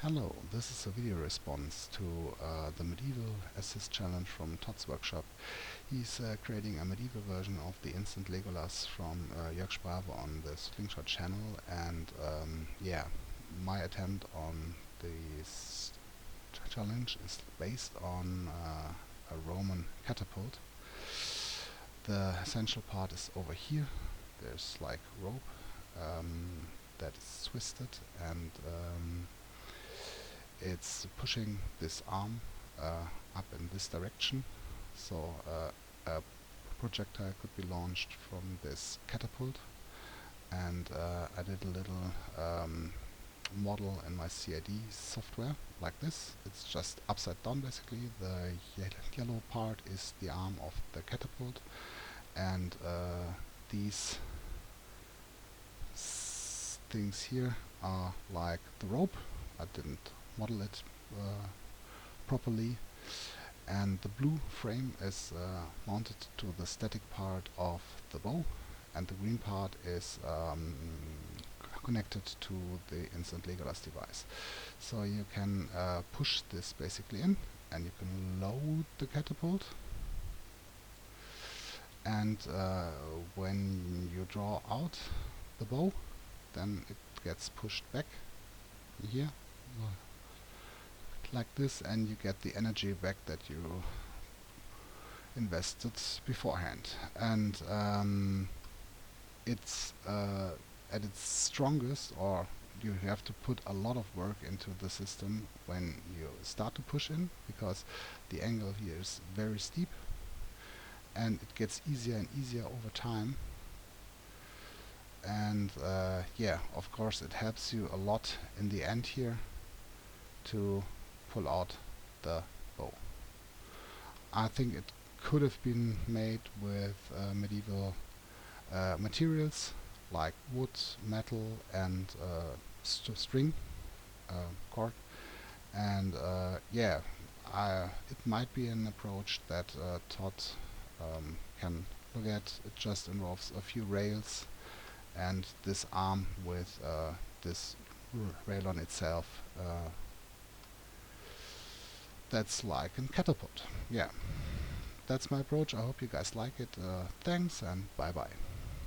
Hello, this is a video response to the Medieval Assist challenge from Todd's workshop. He's creating a medieval version of the instant Legolas from Jörg Sprave on the Slingshot channel, and yeah, my attempt on this challenge is based on a Roman catapult. The essential part is over here. There's like rope that is twisted, and it's pushing this arm up in this direction, so a projectile could be launched from this catapult. And I did a little model in my CAD software like this. It's just upside down basically. The yellow part is the arm of the catapult, and these things here are like the rope. I didn't model it properly, and the blue frame is mounted to the static part of the bow, and the green part is connected to the instant Legolas device. So you can push this basically in, and you can load the catapult, and when you draw out the bow, then it gets pushed back here like this, and you get the energy back that you invested beforehand. And it's at its strongest, or you have to put a lot of work into the system when you start to push in, because the angle here is very steep, and it gets easier and easier over time. And yeah, of course it helps you a lot in the end here to pull out the bow. I think it could have been made with medieval materials like wood, metal, and string, cord. And yeah, it might be an approach that Todd can look at. It just involves a few rails and this arm with this rail on itself. That's like a catapult. Yeah, that's my approach. I hope you guys like it. Thanks, and bye bye.